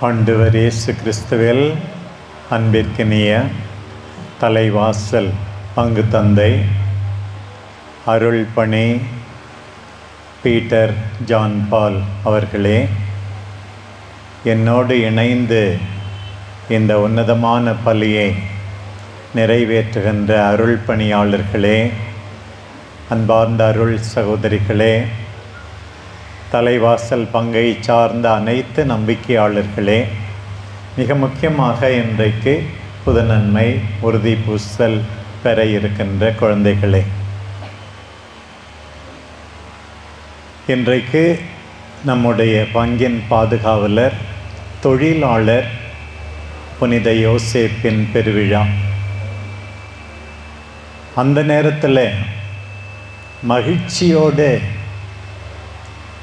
ஆண்டவர் இயேசு கிறிஸ்துவில் அன்பிற்கினிய தலைவாசல் பங்கு தந்தை அருள்பணி பீட்டர் ஜான் பால் அவர்களே, என்னோடு இணைந்து இந்த உன்னதமான பலியை நிறைவேற்றுகின்ற அருள் பணியாளர்களே, அன்பார்ந்த அருள் சகோதரிகளே, தலைவாசல் பங்கை சார்ந்த அனைத்து நம்பிக்கையாளர்களே, மிக முக்கியமாக இன்றைக்கு புதுநன்மை உறுதி பூசல் பெற இருக்கின்ற குழந்தைகளே, இன்றைக்கு நம்முடைய பங்கின் பாதுகாவலர் தொழிலாளர் புனித யோசேப்பின் பெருவிழா. அந்த நேரத்தில் மகிழ்ச்சியோடு,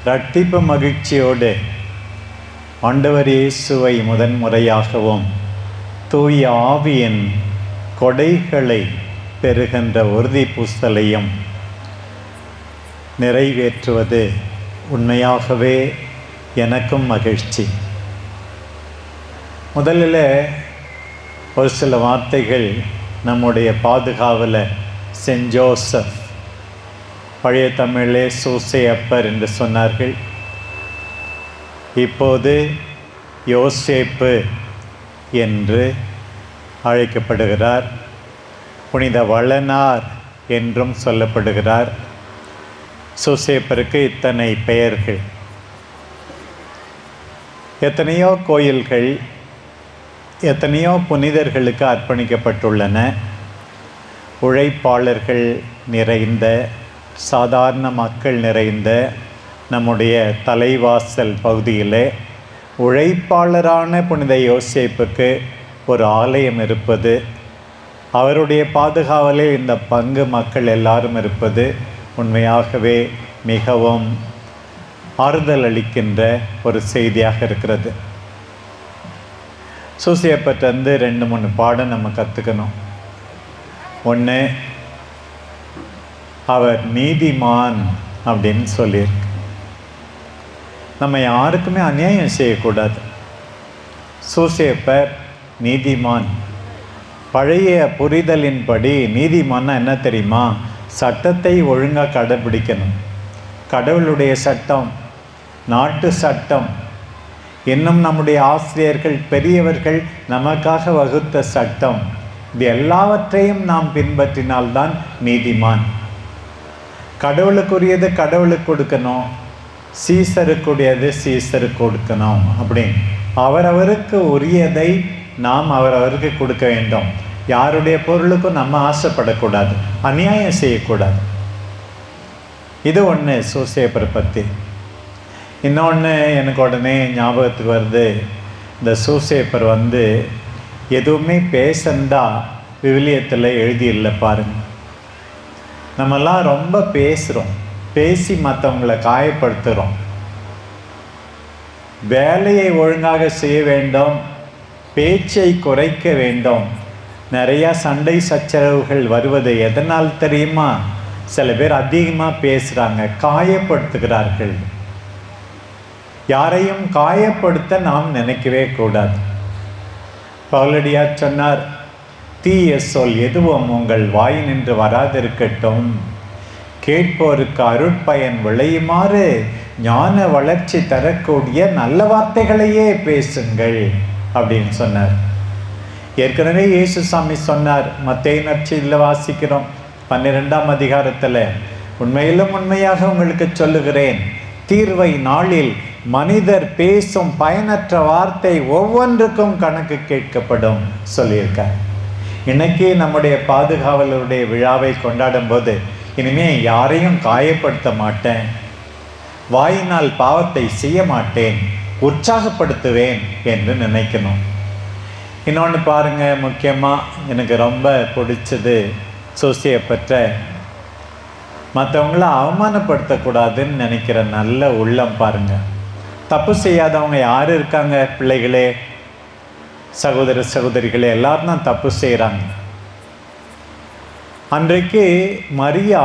இரட்டிப்பு மகிழ்ச்சியோடு ஆண்டவர் இயேசுவை முதன்முறையாகவும் தூய ஆவியின் கொடைகளை பெறுகின்ற உறுதி பூசலையும் நிறைவேற்றுவது உண்மையாகவே எனக்கும் மகிழ்ச்சி. முதலில் ஒரு சில வார்த்தைகள் நம்முடைய பாதுகாவலர் சென்ட் ஜோசப், பழைய தமிழிலே சூசையப்பர் என்று சொன்னார்கள், இப்போது யோசேப்பு என்று அழைக்கப்படுகிறார். புனித வளனார் என்றும் சொல்லப்படுகிறார். சூசையப்பருக்கு இத்தனை பெயர்கள். எத்தனையோ கோயில்கள், எத்தனையோ புனிதர்களுக்கு அர்ப்பணிக்கப்பட்டுள்ளன. உழைப்பாளர்கள் நிறைந்த, சாதாரண மக்கள் நிறைந்த நம்முடைய தலைவாசல் பகுதியிலே உழைப்பாளரான புனித யோசேப்புக்கு ஒரு ஆலயம் இருப்பது, அவருடைய பாதுகாவலில் இந்த பங்கு மக்கள் எல்லாரும் இருப்பது உண்மையாகவே மிகவும் ஆறுதல் அளிக்கின்ற ஒரு செய்தியாக இருக்கிறது. சூசையப்பட்டிருந்து 2-3 பாடம் நம்ம கற்றுக்கணும். ஒன்று, அவர் நீதிமான் அப்படின்னு சொல்லியிருக்கு. நம்ம யாருக்குமே அநியாயம் செய்யக்கூடாது. சூசையப்பர் நீதிமான். பழைய புரிதலின்படி நீதிமான்னா என்ன தெரியுமா? சட்டத்தை ஒழுங்காக கடைபிடிக்கணும். கடவுளுடைய சட்டம், நாட்டு சட்டம், இன்னும் நம்முடைய ஆசிரியர்கள் பெரியவர்கள் நமக்காக வகுத்த சட்டம், இது எல்லாவற்றையும் நாம் பின்பற்றினால்தான் நீதிமான். கடவுளுக்குரியது கடவுளுக்கு கொடுக்கணும், சீசருக்குரியது சீசருக்கு கொடுக்கணும் அப்படின்னு அவரவருக்கு உரியதை நாம் அவரவருக்கு கொடுக்க வேண்டும். யாருடைய பொருளுக்கும் நம்ம ஆசைப்படக்கூடாது, அநியாயம் செய்யக்கூடாது. இது ஒன்று சூசையப்பரை பற்றி. இன்னொன்று எனக்கு உடனே ஞாபகத்துக்கு வருது. இந்த சூசையப்பர் எதுவுமே பேசந்தா விவிலியத்தில் எழுதியில்லை பாருங்க. நம்மெல்லாம் ரொம்ப பேசுகிறோம், பேசி மற்றவங்களை காயப்படுத்துகிறோம். வேலையை ஒழுங்காக செய்ய வேண்டும், பேச்சை குறைக்க வேண்டும். நிறையா சண்டை சச்சரவுகள் வருவது எதனால் தெரியுமா? சில பேர் அதிகமாக பேசுகிறாங்க, காயப்படுத்துகிறார்கள். யாரையும் காயப்படுத்த நாம் நினைக்கவே கூடாது. பவுலடியார் சொன்னார், தீய சொல் எதுவும் உங்கள் வாயினின்று வராதிருக்கட்டும், கேட்போருக்கு அருட்பயன் விளையுமாறு ஞான வளர்ச்சி தரக்கூடிய நல்ல வார்த்தைகளையே பேசுங்கள் அப்படின்னு சொன்னார். ஏற்கனவே இயேசு சாமி சொன்னார், மத்தேயு நற்செய்தியில் வாசிக்கிறோம் 12ஆம் அதிகாரத்தில், உண்மையிலும் உண்மையாக உங்களுக்கு சொல்லுகிறேன், தீர்வை நாளில் மனிதர் பேசும் பயனற்ற வார்த்தை ஒவ்வொன்றுக்கும் கணக்கு கேட்கப்படும் சொல்லியிருக்கார். இன்னைக்கு நம்முடைய பாதுகாவலருடைய விழாவை கொண்டாடும் போது இனிமே யாரையும் காயப்படுத்த மாட்டேன், வாயினால் பாவத்தை செய்ய மாட்டேன், உற்சாகப்படுத்துவேன் என்று நினைக்கணும். இன்னொன்று பாருங்க, முக்கியமாக எனக்கு ரொம்ப பிடிச்சது சூசையப்பற்ற மற்றவங்கள அவமானப்படுத்தக்கூடாதுன்னு நினைக்கிற நல்ல உள்ளம் பாருங்க. தப்பு செய்யாதவங்க யார் இருக்காங்க? பிள்ளைகளே, சகோதர சகோதரிகளே, எல்லாரும் தான் தப்பு செய்கிறாங்க. அன்றைக்கு மரியா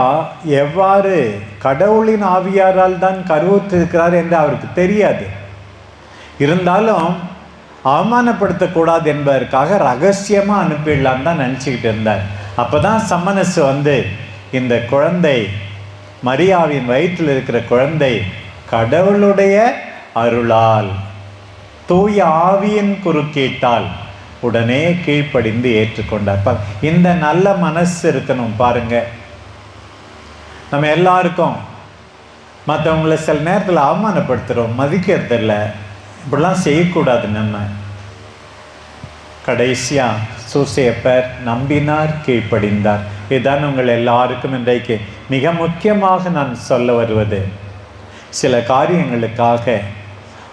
எவ்வாறு கடவுளின் ஆவியாரால் தான் கருவுற்றிருக்கிறார் என்று அவருக்கு தெரியாது. இருந்தாலும் அவமானப்படுத்தக்கூடாது என்பதற்காக ரகசியமாக அனுப்பிடலான்னு தான் நினச்சிக்கிட்டு இருந்தார். அப்போ தான் சம்மனஸ் வந்து இந்த குழந்தை, மரியாவின் வயிற்றில் இருக்கிற குழந்தை கடவுளுடைய அருளால், தூய ஆவியின் குறுக்கீட்டால் உடனே கீழ்ப்படிந்து ஏற்றுக்கொண்டார். இந்த நல்ல மனசு இருக்கணும் பாருங்க. நம்ம எல்லாருக்கும் மற்றவங்களை சில நேரத்தில் அவமானப்படுத்துகிறோம், மதிக்கிறதில்ல. இப்படிலாம் செய்யக்கூடாது. நம்ம கடைசியாக சூசையப்பர் நம்பினார், கீழ்ப்படிந்தார். இதுதான் உங்கள் எல்லாருக்கும் இன்றைக்கு மிக முக்கியமாக நான் சொல்ல வருவது. சில காரியங்களுக்காக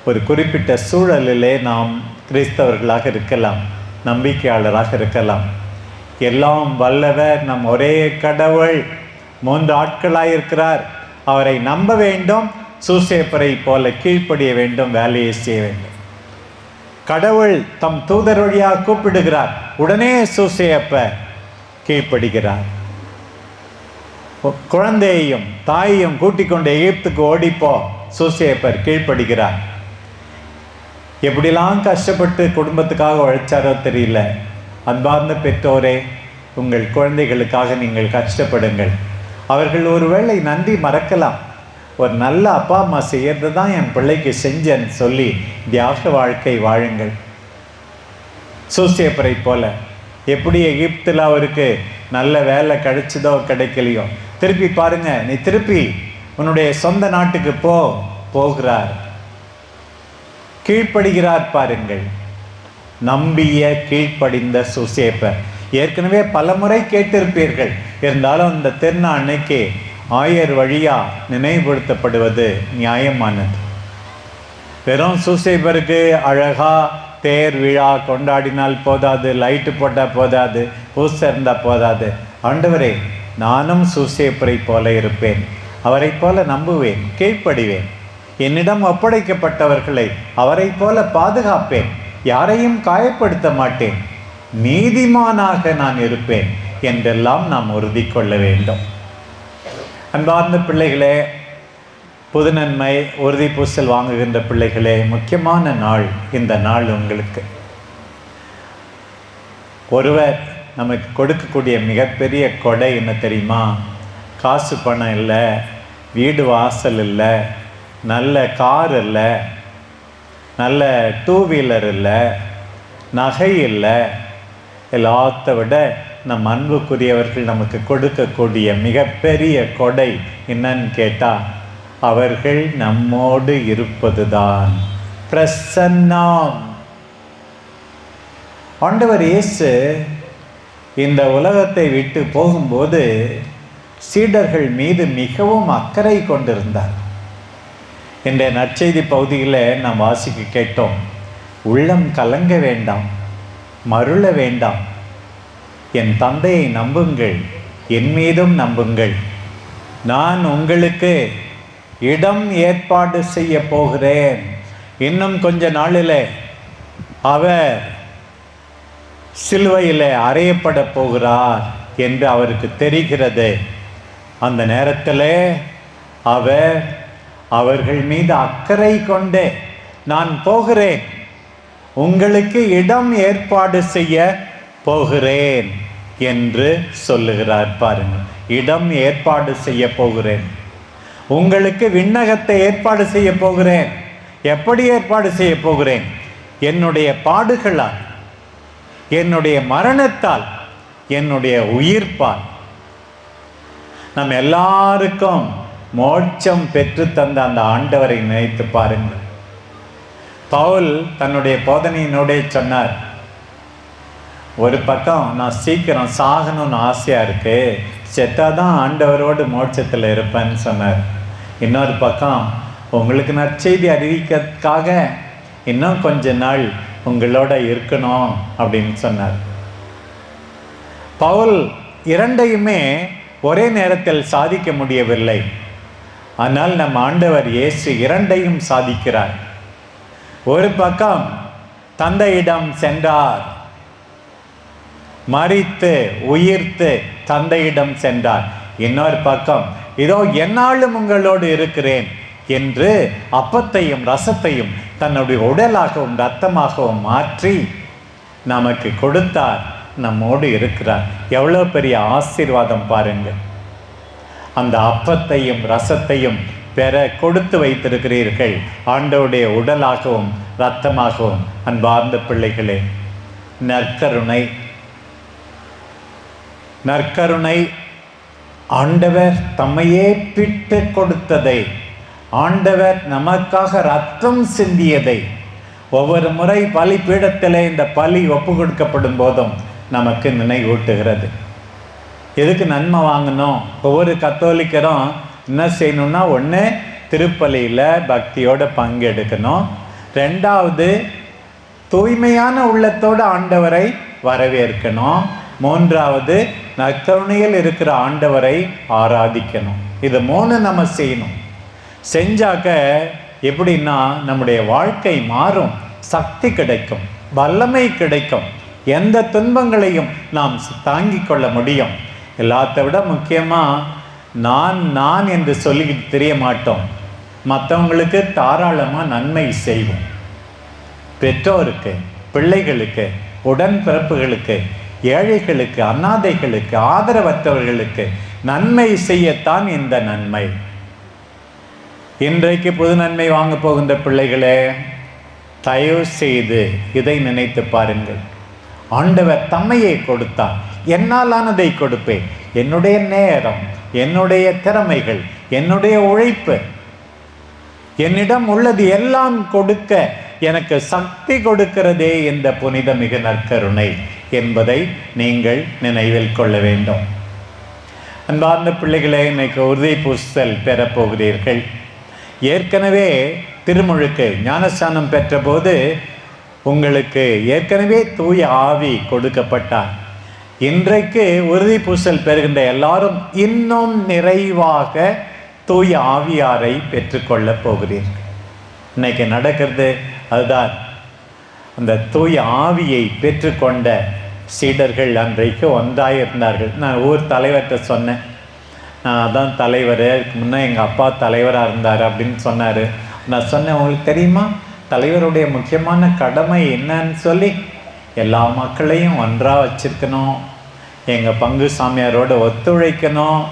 ஒரு குறிப்பிட்ட சூழலிலே நாம் கிறிஸ்தவர்களாக இருக்கலாம், நம்பிக்கையாளராக இருக்கலாம். எல்லாம் வல்லவர் நம் ஒரே கடவுள் 3 ஆட்களாக இருக்கிறார், அவரை நம்ப வேண்டும், சூசையப்பரை போல கீழ்ப்படிய வேண்டும், வேலையை செய்ய வேண்டும். கடவுள் தம் தூதர் வழியாக கூப்பிடுகிறார், உடனே சூசையப்பர் கீழ்ப்படுகிறார். குழந்தையையும் தாயையும் கூட்டிக் கொண்டு எகிப்துக்கு ஓடிப்போ, சூசையப்பர் கீழ்ப்படுகிறார். எப்படிலாம் கஷ்டப்பட்டு குடும்பத்துக்காக உழைச்சாரோ தெரியல. அன்பார்ந்த பெற்றோரே, உங்கள் குழந்தைகளுக்காக நீங்கள் கஷ்டப்படுங்கள். அவர்கள் ஒருவேளை நன்றி மறக்கலாம். ஒரு நல்ல அப்பா அம்மா செய்யறது தான் என் பிள்ளைக்கு செஞ்சேன்னு சொல்லி தியாக வாழ்க்கை வாழுங்கள். சூசையப்பரை போல எப்படி எகிப்தில் அவருக்கு நல்ல வேலை கிடைச்சதோ கிடைக்கலையோ, திருப்பி பாருங்க, நீ திருப்பி உன்னுடைய சொந்த நாட்டுக்கு போகிறார், கீழ்ப்படுகிறார். பாருங்கள், நம்பிய கீழ்ப்படிந்த சூசையப்பர். ஏற்கனவே பல முறை கேட்டிருப்பீர்கள், இருந்தாலும் இந்த திருநாள் அன்னைக்கு ஆயர் வழியா நினைவுபடுத்தப்படுவது நியாயமானது. வெறும் சூசையப்பருக்கு அழகா தேர் விழா கொண்டாடினால் போதாது, லைட்டு போட்டால் போதாது, பூசை இருந்தால் போதாது. ஆண்டவரே, நானும் சூசையப்பரை போல இருப்பேன், அவரை போல நம்புவேன், கீழ்ப்படிவேன், என்னிடம் ஒப்படைக்கப்பட்டவர்களை அவரை போல பாதுகாப்பேன், யாரையும் காயப்படுத்த மாட்டேன், நீதிமானாக நான் இருப்பேன் என்றெல்லாம் நாம் உறுதி கொள்ள வேண்டும். அன்பார்ந்த பிள்ளைகளே, புதுநன்மை உறுதி பூசல் வாங்குகின்ற பிள்ளைகளே, முக்கியமான நாள் இந்த நாள். உங்களுக்கு ஒருவர் நமக்கு கொடுக்கக்கூடிய மிகப்பெரிய கொடை என்ன தெரியுமா? காசு பணம் இல்லை, வீடு வாசல் இல்லை, நல்ல கார் இல்லை, நல்ல 2 வீலர் இல்லை, நகை இல்லை. எல்லாத்த விட நம் அன்புக்குரியவர்கள் நமக்கு கொடுக்கக்கூடிய மிகப்பெரிய கொடை என்னன்னு கேட்டால், அவர்கள் நம்மோடு இருப்பதுதான். பிரசன்னம். ஆண்டவர் இயேசு இந்த உலகத்தை விட்டு போகும்போது சீடர்கள் மீது மிகவும் அக்கறை கொண்டிருந்தார். இன்றைய நற்செய்தி பகுதியில் நாம் வாசிக்க கேட்டோம், உள்ளம் கலங்க வேண்டாம், மருள வேண்டாம், என் தந்தையை நம்புங்கள், என் மீதும் நம்புங்கள், நான் உங்களுக்கு இடம் ஏற்பாடு செய்ய போகிறேன். இன்னும் கொஞ்ச நாளில் அவர் சிலுவையில் அறையப்பட போகிறார் என்று அவருக்கு தெரிகிறது. அந்த நேரத்தில் அவர்கள் மீது அக்கறை கொண்டு, நான் போகிறேன், உங்களுக்கு இடம் ஏற்பாடு செய்ய போகிறேன் என்று சொல்லுகிறார். பாருங்கள், இடம் ஏற்பாடு செய்ய போகிறேன், உங்களுக்கு விண்ணகத்தை ஏற்பாடு செய்ய போகிறேன். எப்படி ஏற்பாடு செய்ய போகிறேன்? என்னுடைய பாடுகளால், என்னுடைய மரணத்தால், என்னுடைய உயிர்ப்பால். நம் எல்லாருக்கும் மோட்சம் பெற்று தந்த அந்த ஆண்டவரை நினைத்து பாருங்கள். பவுல் தன்னுடைய போதனையினோடே சொன்னார், ஒரு பக்கம் நான் சீக்கிரம் சாகணும்னு ஆசையாக இருக்கு, செத்தாதான் ஆண்டவரோடு மோட்சத்தில் இருப்பேன்னு சொன்னார். இன்னொரு பக்கம் உங்களுக்கு நற்செய்தி அறிவிக்கிறதுக்காக இன்னும் கொஞ்ச நாள் உங்களோட இருக்கணும் அப்படின்னு சொன்னார். பவுல் இரண்டையுமே ஒரே நேரத்தில் சாதிக்க முடியவில்லை. ஆனால் நம் ஆண்டவர் இயேசு இரண்டையும் சாதிக்கிறார். ஒரு பக்கம் தந்தையிடம் சென்றார், மரித்து உயிர்த்து தந்தையிடம் சென்றார். இன்னொரு பக்கம் இதோ எந்நாளும் உங்களோடு இருக்கிறேன் என்று அப்பத்தையும் ரசத்தையும் தன்னுடைய உடலாகவும் இரத்தமாகவும் மாற்றி நமக்கு கொடுத்தார், நம்மோடு இருக்கிறார். எவ்வளோ பெரிய ஆசீர்வாதம் பாருங்கள். அந்த அப்பத்தையும் ரசத்தையும் பெற கொடுத்து வைத்திருக்கிறீர்கள், ஆண்டவருடைய உடலாகவும் இரத்தமாகவும். அன்பார்ந்த பிள்ளைகளே, நற்கருணை நற்கருணை ஆண்டவர் தம்மையே பிட்டு கொடுத்ததை, ஆண்டவர் நமக்காக ரத்தம் சிந்தியதை ஒவ்வொரு முறை பலி பீடத்தில் இந்த பலி ஒப்பு கொடுக்கப்படும் போதும் நமக்கு நினைவூட்டுகிறது. எதுக்கு நன்மை வாங்கணும்? ஒவ்வொரு கத்தோலிக்கரும் என்ன செய்யணும்னா, ஒன்று திருப்பலியில் பக்தியோடு பங்கெடுக்கணும், ரெண்டாவது தூய்மையான உள்ளத்தோடு ஆண்டவரை வரவேற்கணும், மூன்றாவது நற்கருணையில் இருக்கிற ஆண்டவரை ஆராதிக்கணும். இது மூணு நம்ம செய்யணும். செஞ்சாக்க எப்படின்னா நம்முடைய வாழ்க்கை மாறும், சக்தி கிடைக்கும், வல்லமை கிடைக்கும், எந்த துன்பங்களையும் நாம் தாங்கிக் கொள்ள முடியும். எல்லாத்த விட முக்கியமாக நான் என்று சொல்லிக்கிட்டு தெரிய மாட்டோம், மற்றவங்களுக்கு தாராளமாக நன்மை செய்வோம். பெற்றோருக்கு, பிள்ளைகளுக்கு, உடன்பிறப்புகளுக்கு, ஏழைகளுக்கு, அனாதைகளுக்கு, ஆதரவற்றவர்களுக்கு நன்மை செய்யத்தான் இந்த நன்மை. இன்றைக்கு புது நன்மை வாங்க போகின்ற பிள்ளைகளே, தயவு செய்து இதை நினைத்து பாருங்கள். ஆண்டவர் தம்மையே கொடுத்தார். என்னாலானதை கொடுப்பேன். என்னுடைய நேரம், என்னுடைய திறமைகள், என்னுடைய உழைப்பு, என்னிடம் உள்ளது எல்லாம் கொடுக்க எனக்கு சக்தி கொடுக்கிறதே இந்த புனித மிகு நற்கருணை என்பதை நீங்கள் நினைவில் கொள்ள வேண்டும். அன்பார்ந்த பிள்ளைகளே, இன்னைக்கு உறுதி பூசல் பெறப்போகிறீர்கள். ஏற்கனவே திருமுழுக்கு ஞானஸ்நானம் பெற்ற போது உங்களுக்கு ஏற்கனவே தூய ஆவி கொடுக்கப்பட்டார். இன்றைக்கு உறுதி பூசல் பெறுகின்ற எல்லாரும் இன்னும் நிறைவாக தூய ஆவியாரை பெற்றுக்கொள்ளப் போகிறீர்கள். இன்னைக்கு நடக்கிறது அதுதான். அந்த தூய ஆவியை பெற்றுக்கொண்ட சீடர்கள் அன்றைக்கு ஒன்றாயிருந்தார்கள். நான் ஊர் தலைவர்கிட்ட சொன்னேன், நான் அதான் தலைவர், முன்னே எங்கள் அப்பா தலைவராக இருந்தார் அப்படின்னு சொன்னார். நான் சொன்னேன், உங்களுக்கு தெரியுமா தலைவருடைய முக்கியமான கடமை என்னன்னு சொல்லி? எல்லா மக்களையும் ஒன்றாக வச்சுருக்கணும், எங்கள் பங்கு சாமியாரோடு ஒத்துழைக்கணும்,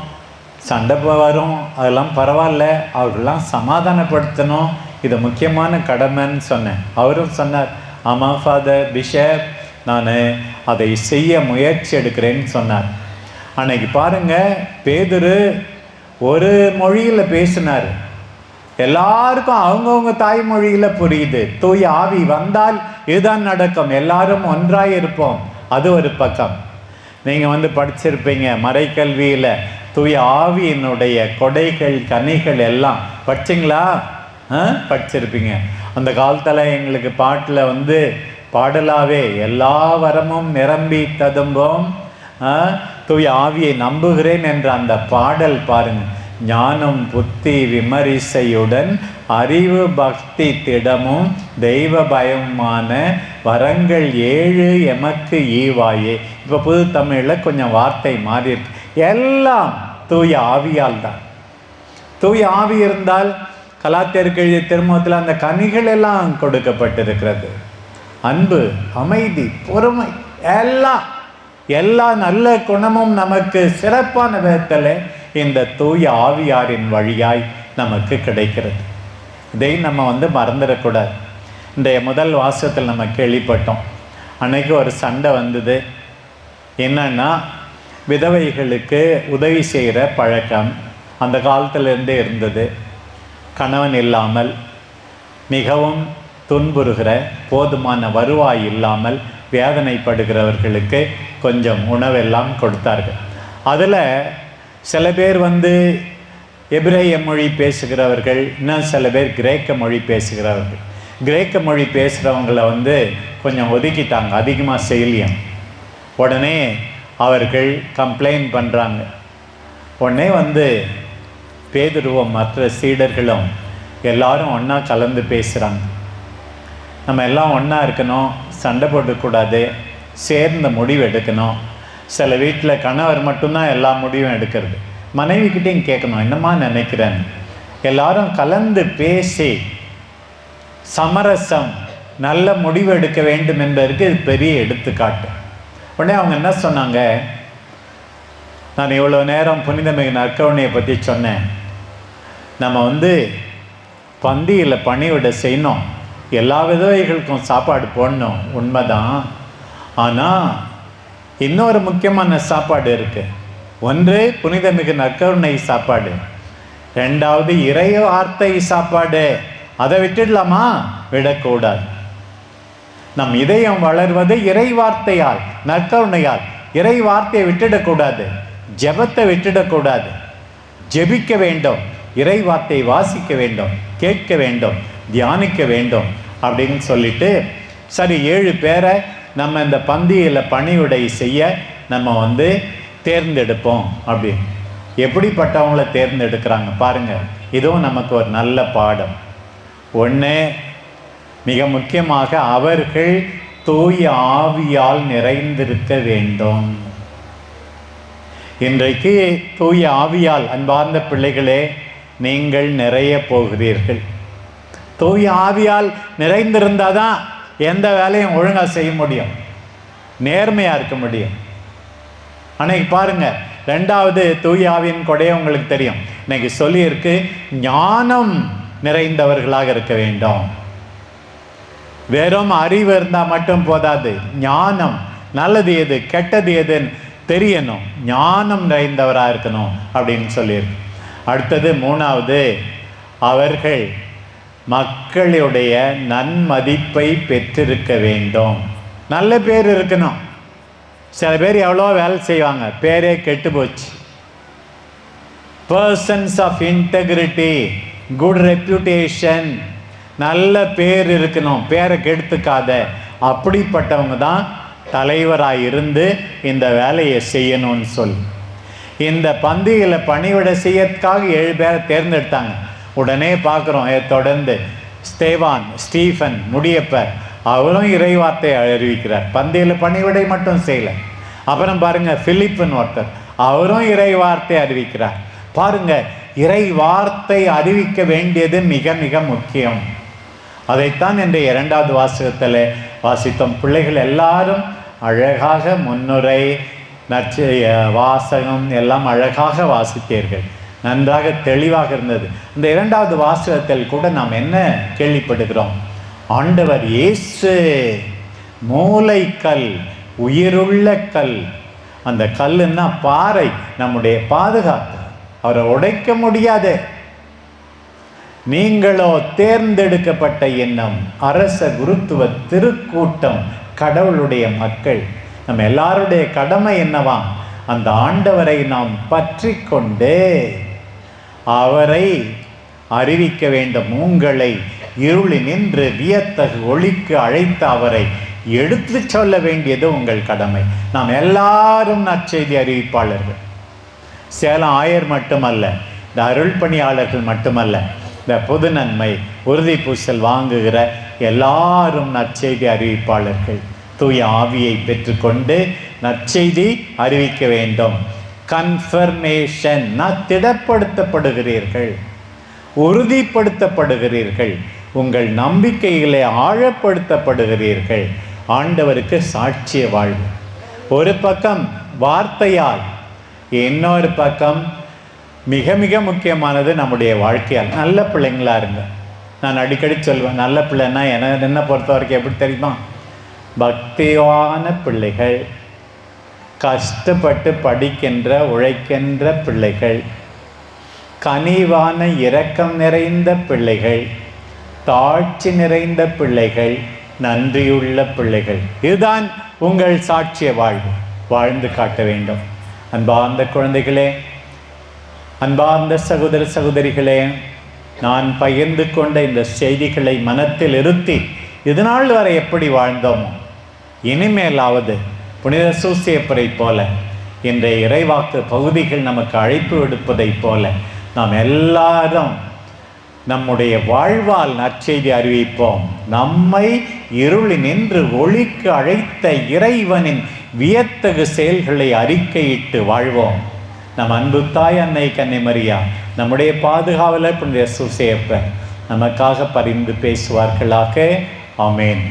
சண்டை வரும் அதெல்லாம் பரவாயில்ல, அவர்களெலாம் சமாதானப்படுத்தணும், இது முக்கியமான கடமைன்னு சொன்னேன். அவரும் சொன்னார், ஆமாம் ஃபாதர் பிஷப், நான் அதை செய்ய முயற்சி எடுக்கிறேன்னு சொன்னார். அன்னைக்கு பாருங்கள், பேதுரு ஒரு மொழியில் பேசினார், எல்லாருக்கும் அவங்கவுங்க தாய்மொழியில் புரியுது. தூய ஆவி வந்தால் இதுதான் நடக்கும், எல்லாரும் ஒன்றாக இருப்போம். அது ஒரு பக்கம். நீங்கள் படிச்சிருப்பீங்க மறைக்கல்வியில் தூய ஆவியினுடைய கொடைகள் கனிகள் எல்லாம் படிச்சிங்களா? படிச்சிருப்பீங்க. அந்த காலத்தில் எங்களுக்கு பாட்டில் பாடலாவே எல்லா வரமும் நிரம்பி ததும்போம் தூய ஆவியை நம்புகிறேன் என்ற அந்த பாடல் பாருங்க. ஞானம் புத்தி விமரிசையுடன் அறிவு பக்தி திடமும் தெய்வ பயமான வரங்கள் 7 எமக்கு ஈவாயே. இப்போ புது தமிழில் கொஞ்சம் வார்த்தை மாறி இருக்கு. எல்லாம் தூய ஆவியால் தான். தூய ஆவி இருந்தால் கலாத்தியருக்கு எழுதிய திருமுகத்தில் அந்த கனிகள் எல்லாம் கொடுக்கப்பட்டிருக்கிறது. அன்பு, அமைதி, பொறுமை, எல்லா நல்ல குணமும் நமக்கு சிறப்பான விதத்தில் இந்த தூய ஆவியாரின் வழியாய் நமக்கு கிடைக்கிறது. இதை நம்ம மறந்துடக்கூடாது. இன்றைய முதல் வாசகத்தில் நம்ம கேள்விப்பட்டோம். அன்னைக்கு ஒரு சண்டை வந்தது. என்னன்னா, விதவைகளுக்கு உதவி செய்கிற பழக்கம் அந்த காலத்திலேருந்தே இருந்தது. கணவன் இல்லாமல் மிகவும் துன்புறுகிற, போதுமான வருவாய் இல்லாமல் வேதனைப்படுகிறவர்களுக்கு கொஞ்சம் உணவெல்லாம் கொடுத்தார்கள். அதில் சில பேர் எபிரேய மொழி பேசுகிறவர்கள், இன்னும் சில பேர் கிரேக்க மொழி பேசுகிறவர்கள். கிரேக்க மொழி பேசுகிறவங்களை கொஞ்சம் ஒதுக்கிட்டாங்க, அதிகமாக செய்யலையும். உடனே அவர்கள் கம்ப்ளைண்ட் பண்ணுறாங்க. உடனே பேதுருவும் மற்ற சீடர்களும் எல்லாரும் ஒன்றா கலந்து பேசுகிறாங்க. நம்ம எல்லாம் ஒன்றா இருக்கணும், சண்டை போடக்கூடாது, சேர்ந்த முடிவு எடுக்கணும். சில வீட்டில் கணவர் மட்டும்தான் எல்லா முடிவும் எடுக்கிறது, மனைவிக்கிட்டையும் கேட்கணும் என்னம்மா நினைக்கிறேன்னு. எல்லாரும் கலந்து பேசி சமரசம், நல்ல முடிவு எடுக்க வேண்டும் என்பதற்கு இது பெரிய எடுத்துக்காட்டு. உடனே அவங்க என்ன சொன்னாங்க, நான் இவ்வளோ நேரம் புனிதமிகு நற்கருணையை பற்றி சொன்னேன். நம்ம பந்தியில் பணிவிட செய்யணும், எல்லா விதவைகளுக்கும் சாப்பாடு போடணும், உண்மைதான். ஆனால் இன்னொரு முக்கியமான சாப்பாடு இருக்குது. ஒன்று புனிதமிகு நற்கருணை சாப்பாடு, ரெண்டாவது இறை வார்த்தை சாப்பாடு. அதை விட்டுடலாமா? விடக்கூடாது. நம் இதயம் வளர்வது இறை வார்த்தையால், நற்கருணையால். இறை வார்த்தையை விட்டுடக்கூடாது, ஜெபத்தை விட்டுடக்கூடாது. ஜெபிக்க வேண்டும், இறை வார்த்தையை வாசிக்க வேண்டும், கேட்க வேண்டும், தியானிக்க வேண்டும் அப்படின்னு சொல்லிட்டு, சரி 7 பேரை நம்ம இந்த பந்தியில் பணிவிடை செய்ய நம்ம தேர்ந்தெடுப்போம் அப்படின்னு. எப்படிப்பட்டவங்கள தேர்ந்தெடுக்கிறாங்க பாருங்கள். இதுவும் நமக்கு ஒரு நல்ல பாடம். ஒன்று, மிக முக்கியமாக அவர்கள் தூய ஆவியால் நிறைந்திருக்க வேண்டும். இன்றைக்கு தூய ஆவியால், அன்பார்ந்த பிள்ளைகளே, நீங்கள் நிறைய போகிறீர்கள். தூய ஆவியால் நிறைந்திருந்தால் தான் எந்த வேலையும் ஒழுங்காக செய்ய முடியும், நேர்மையாக இருக்க முடியும். அன்னைக்கு பாருங்க, 2வது தூய ஆவியின் கொடையை உங்களுக்கு தெரியும். இன்னைக்கு சொல்லியிருக்கு, ஞானம் நிறைந்தவர்களாக இருக்க வேண்டும். வெறும் அறிவு இருந்தால் மட்டும் போதாது, ஞானம், நல்லது எது கெட்டது எதுன்னு தெரியணும், ஞானம் நிறைந்தவராக இருக்கணும் அப்படின்னு சொல்லியிருக்கு. அடுத்தது 3வது, அவர்கள் மக்களுடைய நன்மதிப்பை பெற்றிருக்க வேண்டும். நல்ல பேர் இருக்கணும். சில பேர் எவ்வளோ வேலை செய்வாங்க, பேரே கெட்டு போச்சு. Persons of integrity, good reputation, நல்ல பேர் இருக்கணும், பேரை கெடுத்துக்காத. அப்படிப்பட்டவங்க தான் தலைவராக இருந்து இந்த வேலையை செய்யணும்னு சொல்லி இந்த பந்தியில் பணிவிட செய்யறதுக்காக 7 பேரை தேர்ந்தெடுத்தாங்க. உடனே பார்க்குறோம், தொடர்ந்து ஸ்டீஃபன் முடியப்பர், அவரும் இறைவார்த்தையை அறிவிக்கிறார். பந்தியில் பணிவிடை மட்டும் செய்யலை. அப்புறம் பாருங்க, பிலிப்புன்னு ஒருத்தர், அவரும் இறைவார்த்தை அறிவிக்கிறார். பாருங்க, இறை வார்த்தை அறிவிக்க வேண்டியது மிக மிக முக்கியம். அதைத்தான் இன்றைய 2வது வாசகத்தில் வாசித்தோம். பிள்ளைகள் எல்லாரும் அழகாக முன்னுரை, வாசகம் எல்லாம் அழகாக வாசித்தீர்கள். நன்றாக தெளிவாக இருந்தது. இந்த 2வது வாசகத்தில் கூட நாம் என்ன கேள்விப்படுகிறோம்? ஆண்டவர் இயேசு மூலைக்கல், உயிருள்ள கல். அந்த கல்லுன்னா பாறை, நம்முடைய பாதுகாப்பு. அவரை உடைக்க முடியாது. நீங்களோ தேர்ந்தெடுக்கப்பட்ட எண்ணம், அரச குருத்துவ திருக்கூட்டம், கடவுளுடைய மக்கள். நம்ம எல்லாருடைய கடமை என்னவாம்? அந்த ஆண்டவரை நாம் பற்றி கொண்டு அவரை அறிவிக்க வேண்டும். உங்களை இருளினின்று வியத்தகு ஒளிக்கு அழைத்த அவரை எடுத்து சொல்ல வேண்டியது உங்கள் கடமை. நாம் எல்லாரும் நற்செய்தி அறிவிப்பாளர்கள். சேலம் ஆயர் மட்டுமல்ல, இந்த அருள் பணியாளர்கள் மட்டுமல்ல, இந்த பொது நன்மை உறுதி பூசல் வாங்குகிற எல்லாரும் நற்செய்தி அறிவிப்பாளர்கள். தூய ஆவியை பெற்றுக்கொண்டு நற்செய்தி அறிவிக்க வேண்டும். கன்ஃபர்மேஷன், திடப்படுத்தப்படுகிறீர்கள், உறுதிப்படுத்தப்படுகிறீர்கள், உங்கள் நம்பிக்கைகளை ஆழப்படுத்தப்படுகிறீர்கள். ஆண்டவருக்கு சாட்சிய வாழ்வு. ஒரு பக்கம் வார்த்தையால், இன்னொரு பக்கம் மிக மிக முக்கியமானது நம்முடைய வாழ்க்கையால். நல்ல பிள்ளைங்களா இருங்க. நான் அடிக்கடி சொல்வேன், நல்ல பிள்ளைன்னா என்னை பொறுத்த வரைக்கும் எப்படி தெரியுமா? பக்தியான பிள்ளைகள், கஷ்டப்பட்டு படிக்கின்ற உழைக்கின்ற பிள்ளைகள், கனிவான இரக்கம் நிறைந்த பிள்ளைகள், தாழ்ச்சி நிறைந்த பிள்ளைகள், நன்றியுள்ள பிள்ளைகள். இதுதான் உங்கள் சாட்சிய வாழ்வு. வாழ்ந்து காட்ட வேண்டும். அன்பார்ந்த குழந்தைகளே, அன்பார்ந்த சகோதர சகோதரிகளே, நான் பகிர்ந்து கொண்ட இந்த செய்திகளை மனத்தில் இருத்தி இதுநாள் வரை எப்படி வாழ்ந்தோமோ, இனிமேலாவது புனித சூசையப்பரை போல, இன்றைய இறைவாக்கு பகுதிகள் நமக்கு அழைப்பு விடுப்பதைப் போல நாம் எல்லாரும் நம்முடைய வாழ்வால் நற்செய்தி அறிவிப்போம். நம்மை இருளினின்று ஒளிக்கு அழைத்த இறைவனின் வியத்தகு செயல்களை அறிக்கையிட்டு வாழ்வோம். நம் அன்பு தாய் அன்னை கன்னிமரியா, நம்முடைய பாதுகாவலர் புனித சூசையப்பர், நமக்காக பரிந்து பேசுவார்களாக. ஆமேன்.